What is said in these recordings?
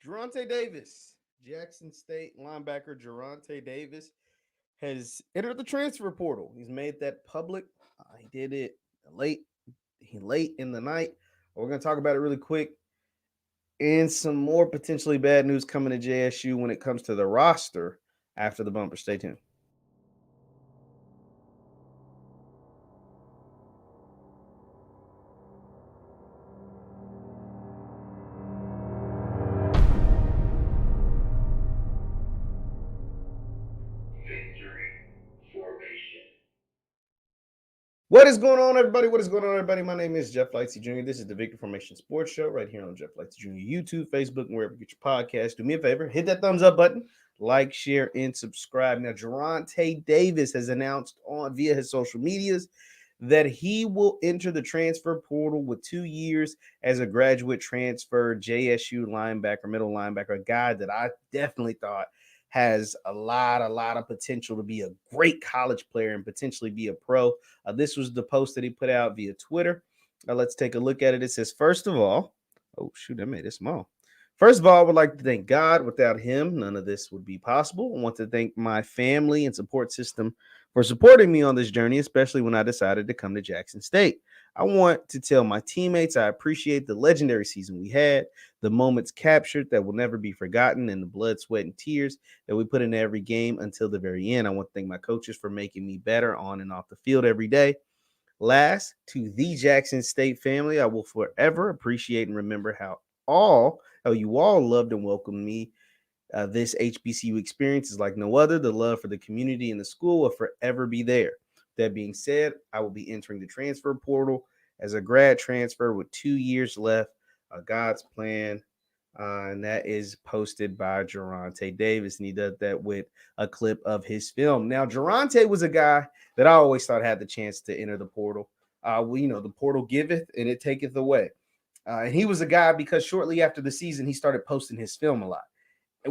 Durante Davis, Jackson State linebacker Durante Davis has entered the transfer portal. He's made that public. He did it late. Late in the night. We're going to talk about it really quick. And some more potentially bad news coming to JSU when it comes to the roster after the bumper. Stay tuned. What is going on, everybody? What is going on, everybody? My name is JeffLightsyJr. This is the Victory Formation Sports Show right here on JeffLightsYr YouTube, Facebook, and wherever you get your podcast. Do me a favor, hit that thumbs up button, like, share, and subscribe. Now, Durante Davis has announced via his social medias that he will enter the transfer portal with 2 years as a graduate transfer JSU linebacker, middle linebacker, a guy that I definitely thought has a lot of potential to be a great college player and potentially be a pro. This was the post that he put out via Twitter. Let's take a look at it. It says, first of all, oh, shoot, I made it small. First of all, I would like to thank God. Without him, none of this would be possible. I want to thank my family and support system for supporting me on this journey, especially when I decided to come to Jackson State. I want to tell my teammates I appreciate the legendary season we had, the moments captured that will never be forgotten, and the blood, sweat, and tears that we put into every game until the very end. I want to thank my coaches for making me better on and off the field every day. Last, to the Jackson State family, I will forever appreciate and remember how you all loved and welcomed me. This HBCU experience is like no other. The love for the community and the school will forever be there. That being said, I will be entering the transfer portal as a grad transfer with 2 years left. God's plan. And that is posted by Durante Davis. And he does that with a clip of his film. Now, Durante was a guy that I always thought had the chance to enter the portal. The portal giveth and it taketh away. And he was a guy because shortly after the season, he started posting his film a lot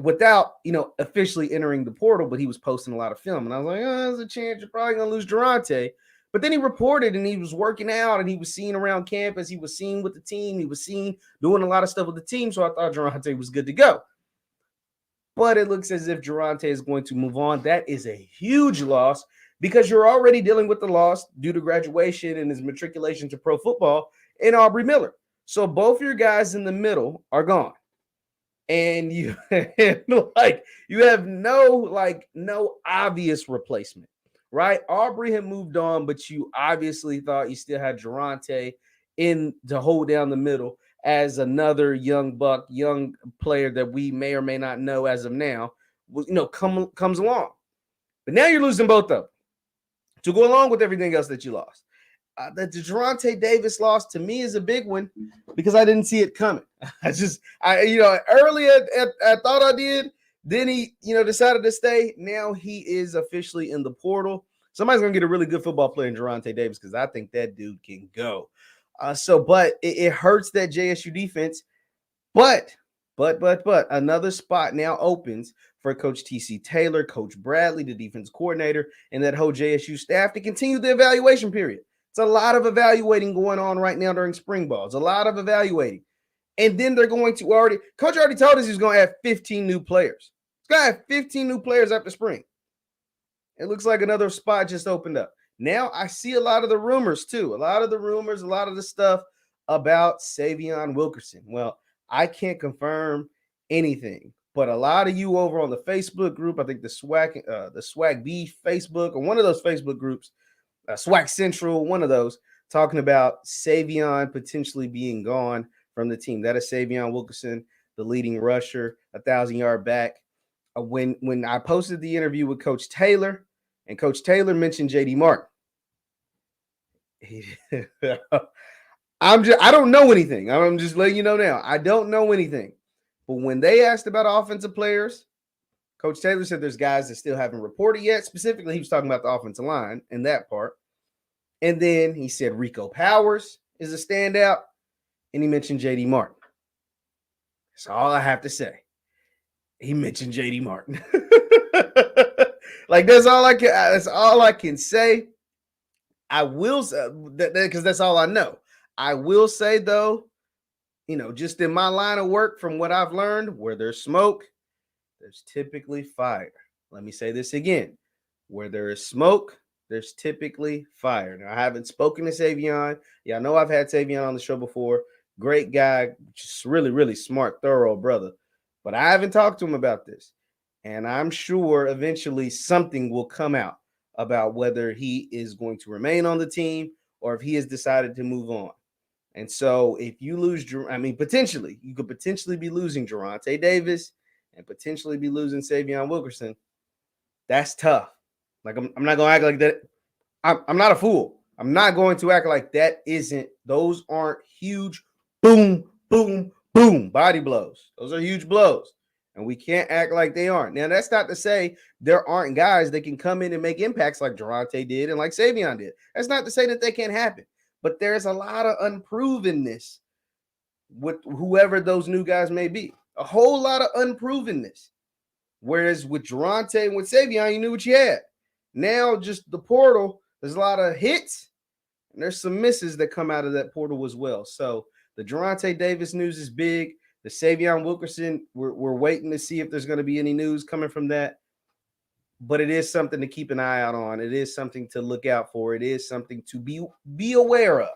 without, officially entering the portal, but he was posting a lot of film. And I was like, there's a chance you're probably going to lose Durante. But then he reported and he was working out and he was seen around campus. He was seen with the team. He was seen doing a lot of stuff with the team. So I thought Durante was good to go. But it looks as if Durante is going to move on. That is a huge loss because you're already dealing with the loss due to graduation and his matriculation to pro football in Aubrey Miller. So both your guys in the middle are gone. And you have no obvious replacement, right? Aubrey had moved on, but you obviously thought you still had Durante in to hold down the middle as another young player that we may or may not know as of now, comes along. But now you're losing both of them to go along with everything else that you lost. The Durante Davis loss to me is a big one because I didn't see it coming. Earlier I thought I did. Then he, decided to stay. Now he is officially in the portal. Somebody's going to get a really good football player in Durante Davis because I think that dude can go. But it hurts that JSU defense. But another spot now opens for Coach T.C. Taylor, Coach Bradley, the defense coordinator, and that whole JSU staff to continue the evaluation period. It's a lot of evaluating going on right now during spring ball. It's a lot of evaluating. And then they're going to Coach already told us he's going to have 15 new players. He's going to have 15 new players after spring. It looks like another spot just opened up. Now I see a lot of the rumors too. A lot of the stuff about Savion Wilkerson. Well, I can't confirm anything, but a lot of you over on the Facebook group, I think the SWAC B Facebook or one of those Facebook groups, SWAC Central, one of those, talking about Savion potentially being gone from the team. That is Savion Wilkerson, the leading rusher, 1,000-yard back. When I posted the interview with Coach Taylor, and Coach Taylor mentioned J.D. Martin. I don't know anything. I'm just letting you know now. I don't know anything. But when they asked about offensive players, Coach Taylor said there's guys that still haven't reported yet. Specifically, he was talking about the offensive line and that part. And then he said Rico Powers is a standout. And he mentioned J.D. Martin. That's all I have to say. He mentioned J.D. Martin. That's all I can say. I will say that because that's all I know. I will say, though, just in my line of work, from what I've learned, where there's smoke, there's typically fire. Let me say this again. Where there is smoke, there's typically fire. Now, I haven't spoken to Savion. Yeah, I know I've had Savion on the show before. Great guy, just really, really smart, thorough brother. But I haven't talked to him about this. And I'm sure eventually something will come out about whether he is going to remain on the team or if he has decided to move on. And so if you lose, potentially, you could potentially be losing Durante Davis and potentially be losing Savion Wilkerson. That's tough. Like, I'm not going to act like that. I'm not a fool. I'm not going to act like those aren't huge boom, boom, boom body blows. Those are huge blows. And we can't act like they aren't. Now, that's not to say there aren't guys that can come in and make impacts like Durante did and like Savion did. That's not to say that they can't happen. But there's a lot of unprovenness with whoever those new guys may be. A whole lot of unprovenness. Whereas with Durante and with Savion, you knew what you had. Now, just the portal, there's a lot of hits, and there's some misses that come out of that portal as well. So the Durante Davis news is big. The Savion Wilkerson, we're waiting to see if there's going to be any news coming from that. But it is something to keep an eye out on. It is something to look out for. It is something to be aware of.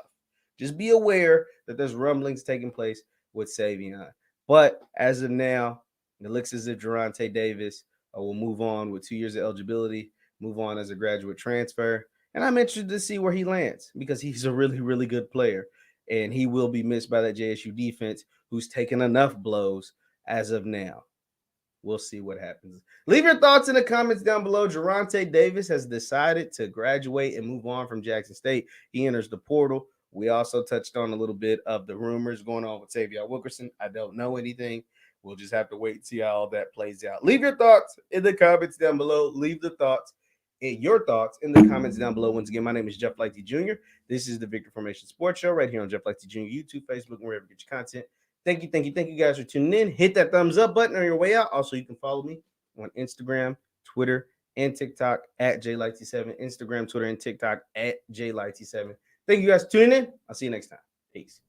Just be aware that there's rumblings taking place with Savion. But as of now, it looks as if Durante Davis will move on with 2 years of eligibility, move on as a graduate transfer. And I'm interested to see where he lands because he's a really, really good player. And he will be missed by that JSU defense, who's taken enough blows as of now. We'll see what happens. Leave your thoughts in the comments down below. Durante Davis has decided to graduate and move on from Jackson State. He enters the portal. We also touched on a little bit of the rumors going on with Savion Wilkerson. I don't know anything. We'll just have to wait and see how all that plays out. Leave your thoughts in the comments down below. Leave your thoughts in the comments down below. Once again, my name is Jeff Lightsy Jr. This is the Victor Formation Sports Show right here on Jeff Lightsy Jr. YouTube, Facebook, and wherever you get your content. Thank you guys for tuning in. Hit that thumbs up button on your way out. Also, you can follow me on Instagram, Twitter, and TikTok at JLightsy7. Instagram, Twitter, and TikTok at JLightsy7. Thank you guys for tuning in. I'll see you next time. Peace.